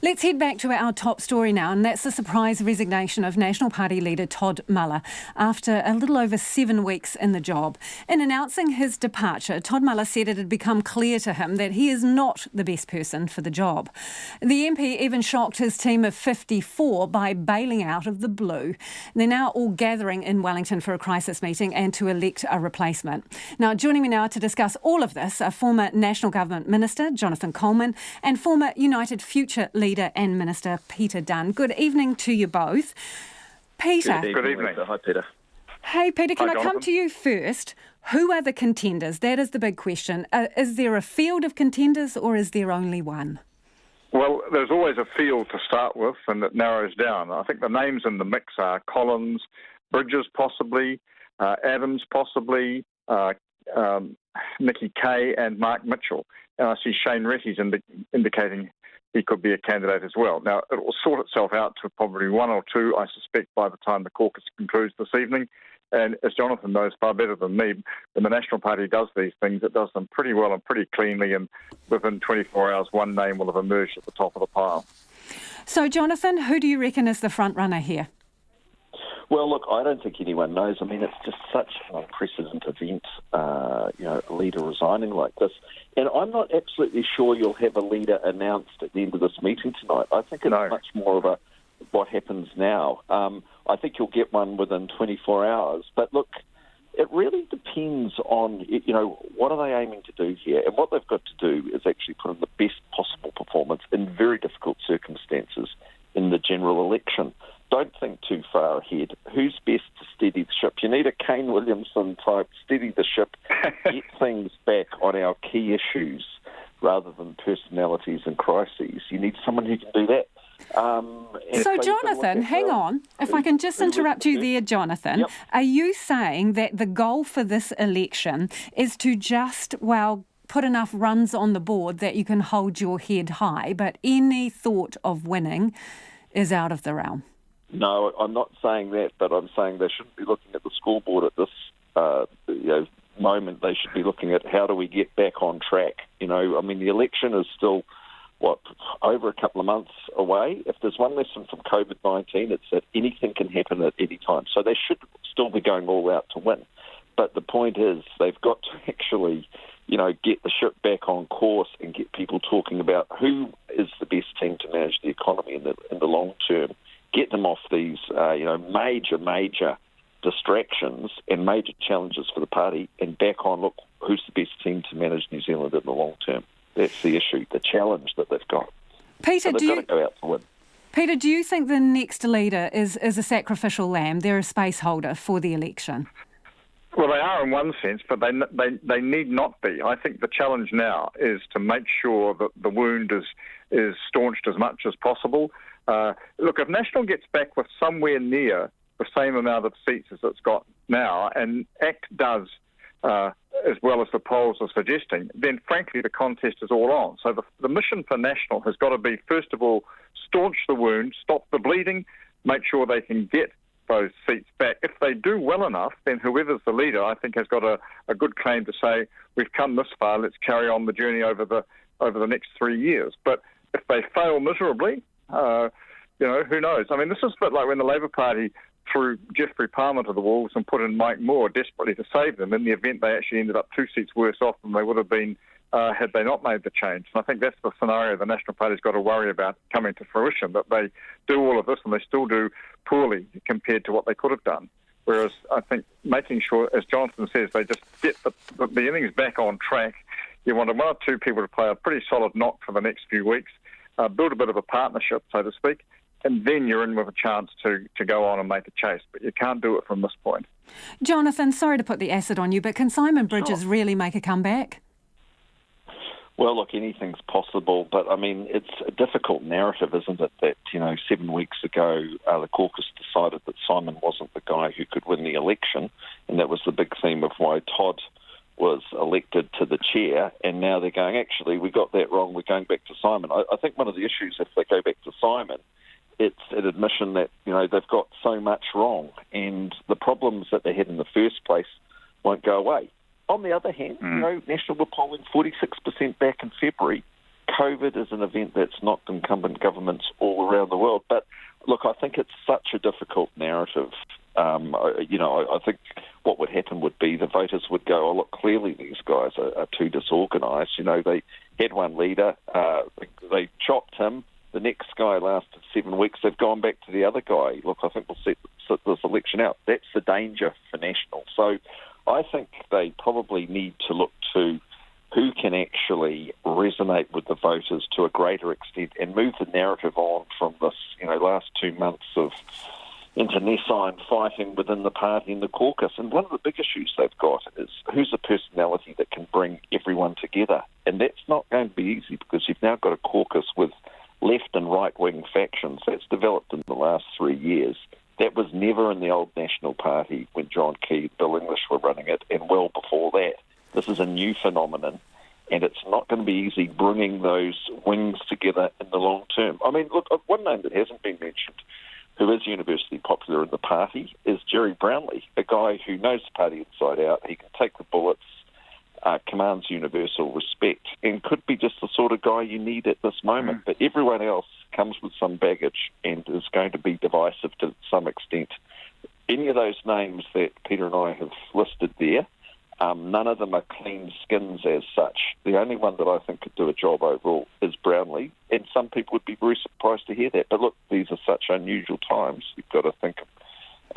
Let's head back to our top story now, and that's the surprise resignation of National Party leader Todd Muller after a little over 7 weeks in the job. In announcing his departure, Todd Muller said it had become clear to him that he is not the best person for the job. The MP even shocked his team of 54 by bailing out of the blue. They're now all gathering in Wellington for a crisis meeting and to elect a replacement. Now, joining me now to discuss all of this are former National Government Minister Jonathan Coleman and former United Future leader and Minister Peter Dunne. Good evening to you both. Peter. Good evening. Hi, Peter. Hey, Peter, can I Jonathan. come to you first? Who are the contenders? That is the big question. Is there a field of contenders or is there only one? Well, there's always a field to start with, and it narrows down. I think the names in the mix are Collins, Bridges possibly, Adams possibly, Nikki Kay and Mark Mitchell. And I see Shane Retty's indicating he could be a candidate as well. Now, it will sort itself out to probably one or two, I suspect, by the time the caucus concludes this evening. And as Jonathan knows far better than me, when the National Party does these things, it does them pretty well and pretty cleanly, and within 24 hours, one name will have emerged at the top of the pile. So, Jonathan, who do you reckon is the front runner here? Well, look, I don't think anyone knows. I mean, it's just such an unprecedented event, a leader resigning like this. And I'm not absolutely sure you'll have a leader announced at the end of this meeting tonight. I think it's much more of what happens now. I think you'll get one within 24 hours. But look, it really depends on, what are they aiming to do here? And what they've got to do is actually put in the best possible performance in very difficult circumstances in the general election. Don't think too far ahead. Who's best to steady the ship? You need a Kane Williamson type, steady the ship, get things back on our key issues rather than personalities and crises. You need someone who can do that. So, Jonathan, hang on. If I can just interrupt you there, Jonathan. Yep. Are you saying that the goal for this election is to just, put enough runs on the board that you can hold your head high, but any thought of winning is out of the realm? No, I'm not saying that, but I'm saying they shouldn't be looking at the scoreboard at this moment. They should be looking at how do we get back on track. The election is still, over a couple of months away. If there's one lesson from COVID-19, it's that anything can happen at any time. So they should still be going all out to win. But the point is they've got to actually, get the ship back on course and get people talking about who is the best team to manage the economy in the long term. Get them off these, major distractions and major challenges for the party and back on, look, who's the best team to manage New Zealand in the long term? That's the issue, the challenge that they've got. Peter, so they've got to go out to win. Peter, do you think the next leader is a sacrificial lamb? They're a space holder for the election? Well, they are in one sense, but they need not be. I think the challenge now is to make sure that the wound is staunched as much as possible. Look, if National gets back with somewhere near the same amount of seats as it's got now, and ACT does as well as the polls are suggesting, then frankly the contest is all on. So the mission for National has got to be, first of all, staunch the wound, stop the bleeding, make sure they can get those seats back. If they do well enough, then whoever's the leader, I think, has got a good claim to say, we've come this far, let's carry on the journey over the next 3 years. But if they fail miserably, who knows? I mean, this is a bit like when the Labour Party threw Geoffrey Palmer to the wolves and put in Mike Moore desperately to save them. In the event, they actually ended up 2 seats worse off than they would have been had they not made the change. And I think that's the scenario the National Party's got to worry about coming to fruition, that they do all of this and they still do poorly compared to what they could have done. Whereas I think making sure, as Jonathan says, they just get the innings back on track. You want 1 or 2 people to play a pretty solid knock for the next few weeks, build a bit of a partnership, so to speak, and then you're in with a chance to go on and make a chase. But you can't do it from this point. Jonathan, sorry to put the acid on you, but can Simon Bridges really make a comeback? Well, look, anything's possible, but I mean, it's a difficult narrative, isn't it, that, 7 weeks ago the caucus decided that Simon wasn't the guy who could win the election, and that was the big theme of why Todd was elected to the chair, and now they're going, actually, we got that wrong, we're going back to Simon. I think one of the issues, if they go back to Simon, it's an admission that, they've got so much wrong, and the problems that they had in the first place won't go away. On the other hand, National were polling 46% back in February. COVID is an event that's knocked incumbent governments all around the world. But look, I think it's such a difficult narrative. I think what would happen would be the voters would go, oh, look, clearly these guys are too disorganised. They had one leader, they chopped him. The next guy lasted 7 weeks. They've gone back to the other guy. Look, I think we'll sit this election out. That's the danger for National. So I think they probably need to look to who can actually resonate with the voters to a greater extent and move the narrative on from this, last 2 months of internecine fighting within the party and the caucus. And one of the big issues they've got is who's the personality that can bring everyone together. And that's not going to be easy because you've now got a caucus with left and right-wing factions that's developed in the last 3 years. That was never in the old National Party when John Key and Bill English were running it, and well before that. This is a new phenomenon, and it's not going to be easy bringing those wings together in the long term. I mean, look, one name that hasn't been mentioned, who is universally popular in the party, is Jerry Brownlee, a guy who knows the party inside out. He can take the bullets, commands universal respect, and could be just the sort of guy you need at this moment. But everyone else comes with some baggage and is going to be divisive to some extent. Any of those names that Peter and I have listed there, none of them are clean skins as such. The only one that I think could do a job overall is Brownlee, and some people would be very surprised to hear that. But look, these are such unusual times. You've got to think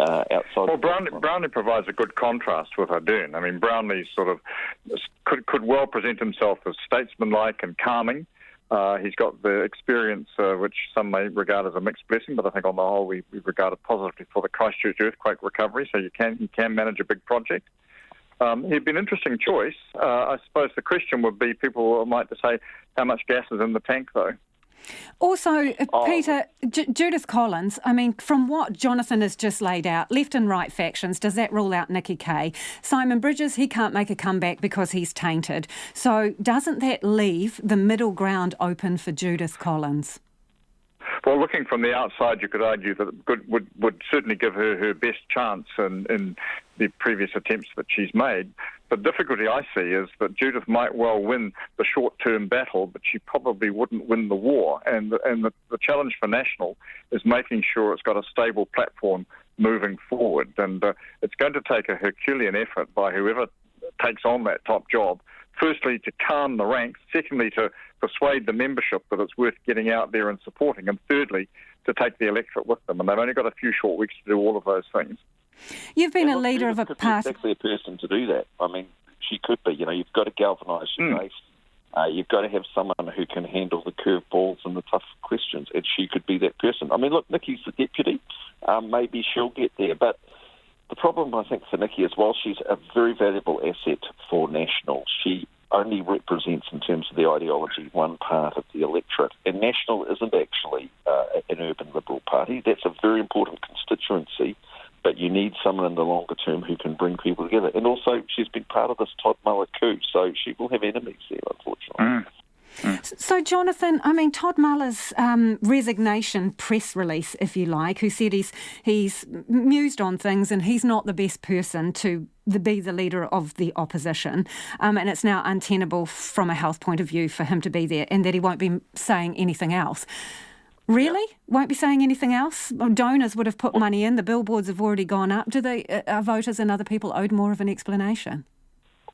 outside. Well, Brownlee provides a good contrast with Ardern. I mean, Brownlee sort of could well present himself as statesmanlike and calming. He's got the experience, which some may regard as a mixed blessing, but I think on the whole we regard it positively for the Christchurch earthquake recovery. So he can manage a big project. He'd be an interesting choice. I suppose the question would be, people might say, how much gas is in the tank, though? Also, Peter, Judith Collins, I mean, from what Jonathan has just laid out, left and right factions, does that rule out Nikki Kay? Simon Bridges, he can't make a comeback because he's tainted. So doesn't that leave the middle ground open for Judith Collins? Well, looking from the outside, you could argue that it would certainly give her best chance in the previous attempts that she's made. The difficulty I see is that Judith might well win the short-term battle, but she probably wouldn't win the war. And the challenge for National is making sure it's got a stable platform moving forward. And it's going to take a Herculean effort by whoever takes on that top job. Firstly, to calm the ranks. Secondly, to persuade the membership that it's worth getting out there and supporting. And thirdly, to take the electorate with them. And they've only got a few short weeks to do all of those things. You've been a leader of a party. Exactly a person to do that. I mean, she could be. You've got to galvanise your base. You've got to have someone who can handle the curveballs and the tough questions, and she could be that person. I mean, look, Nikki's the deputy. Maybe she'll get there, but the problem, I think, for Nikki is while she's a very valuable asset for National, she only represents, in terms of the ideology, one part of the electorate. And National isn't actually an urban Liberal party. That's a very important constituency, but you need someone in the longer term who can bring people together. And also, she's been part of this Todd Muller coup, so she will have enemies there, unfortunately. So, Jonathan, I mean, Todd Muller's resignation press release, if you like, who said he's mused on things and he's not the best person to be the leader of the opposition, and it's now untenable from a health point of view for him to be there, and that he won't be saying anything else. Really? Yeah. Won't be saying anything else? Donors would have put money in. The billboards have already gone up. Are voters and other people owed more of an explanation?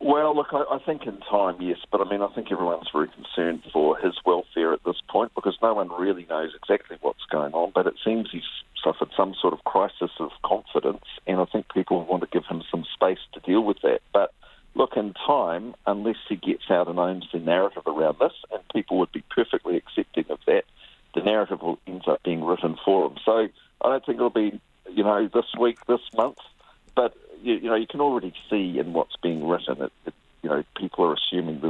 Well, look, I think in time, yes, but I mean, I think everyone's very concerned for his welfare at this point because no one really knows exactly what's going on, but it seems he's suffered some sort of crisis of confidence, and I think people want to give him some space to deal with that. But look, in time, unless he gets out and owns the narrative around this, and people would be perfectly accepting of that, the narrative will end up being written for him. So I don't think it'll be, this week, this month, but you can already see in what's being written. People are assuming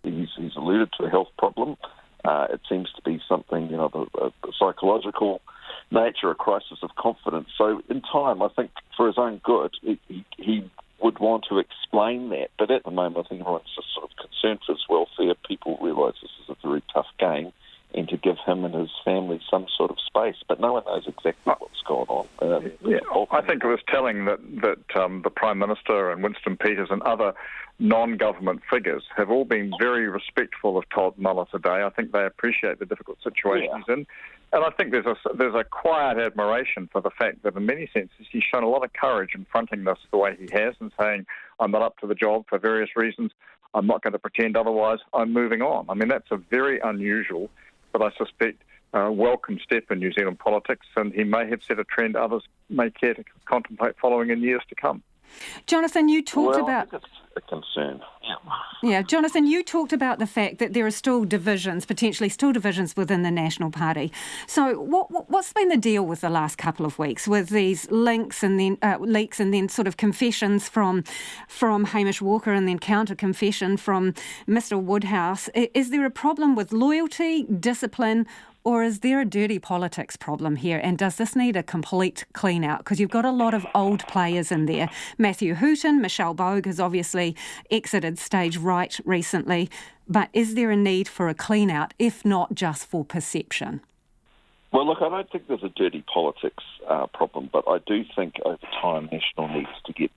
he's alluded to a health problem. It seems to be something, a psychological nature, a crisis of confidence. So in time, I think for his own good, he would want to explain that. But at the moment, I think everyone's just sort of concerned for his welfare. People realise this is a very tough game, and to give him and his family some sort of space. But no one knows exactly what's going on. I think it was telling that the Prime Minister and Winston Peters and other non-government figures have all been very respectful of Todd Muller today. I think they appreciate the difficult situation he's in. And I think there's a quiet admiration for the fact that in many senses he's shown a lot of courage in fronting this the way he has and saying, I'm not up to the job for various reasons. I'm not going to pretend otherwise. I'm moving on. I mean, that's a very unusual, but I suspect welcome step in New Zealand politics, and he may have set a trend others may care to contemplate following in years to come. Jonathan, you talked about... I think it's a concern. Yeah, Jonathan, you talked about the fact that there are still divisions, potentially still divisions within the National Party. So what's been the deal with the last couple of weeks with these leaks and then sort of confessions from Hamish Walker and then counter-confession from Mr Woodhouse? Is there a problem with loyalty, discipline, or is there a dirty politics problem here? And does this need a complete clean out? Because you've got a lot of old players in there. Matthew Hooton, Michelle Bogue has obviously exited stage right recently. But is there a need for a clean out, if not just for perception? Well, look, I don't think there's a dirty politics problem, but I do think over time National needs to get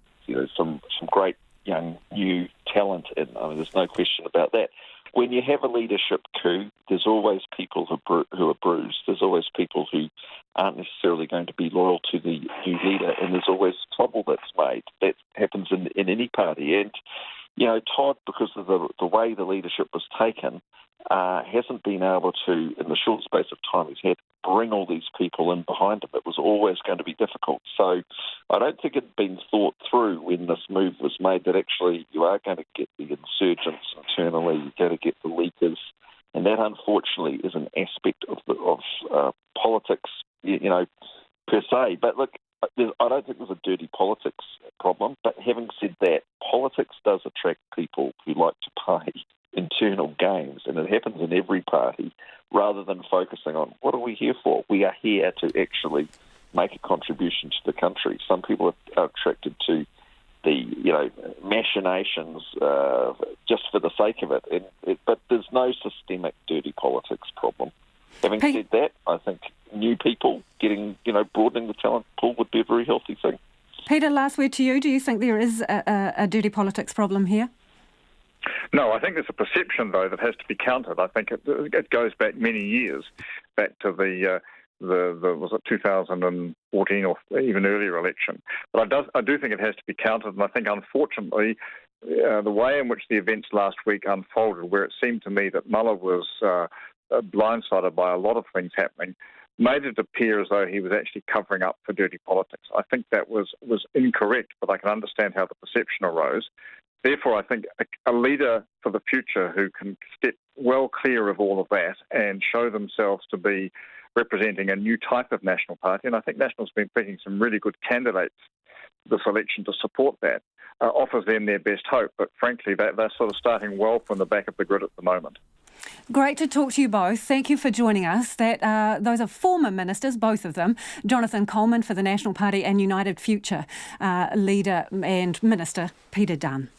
some great young new talent in. I mean, there's no question about that. When you have a leadership coup, there's always people who are bruised. There's always people who aren't necessarily going to be loyal to the new leader, and there's always trouble that's made. That happens in any party. And, Todd, because of the way the leadership was taken, hasn't been able to, in the short space of time he's had, bring all these people in behind him. It was always going to be difficult. So I don't think it had been thought through when this move was made that actually you are going to get the insurgents internally, you're going to get the leakers, and that unfortunately is an aspect of politics, per se. But look, I don't think there's a dirty politics problem, but having said that, politics does attract people who like to play internal games, and it happens in every party, rather than focusing on what are we here for. We are here to actually make a contribution to the country. Some people are attracted to the machinations just for the sake of it, but there's no systemic dirty politics problem. Having said that, I think new people broadening the talent pool would be a very healthy thing. Peter, last word to you. Do you think there is a dirty politics problem here? No, I think there's a perception, though, that has to be countered. I think it goes back many years, back to the was it 2014 or even earlier election. But I do think it has to be countered, and I think, unfortunately, the way in which the events last week unfolded, where it seemed to me that Muller was blindsided by a lot of things happening, made it appear as though he was actually covering up for dirty politics. I think that was incorrect, but I can understand how the perception arose. Therefore, I think a leader for the future who can step well clear of all of that and show themselves to be representing a new type of National Party, and I think National's been picking some really good candidates this election to support that, offers them their best hope. But frankly, they're sort of starting well from the back of the grid at the moment. Great to talk to you both. Thank you for joining us. Those are former ministers, both of them, Jonathan Coleman for the National Party and United Future leader and Minister Peter Dunne.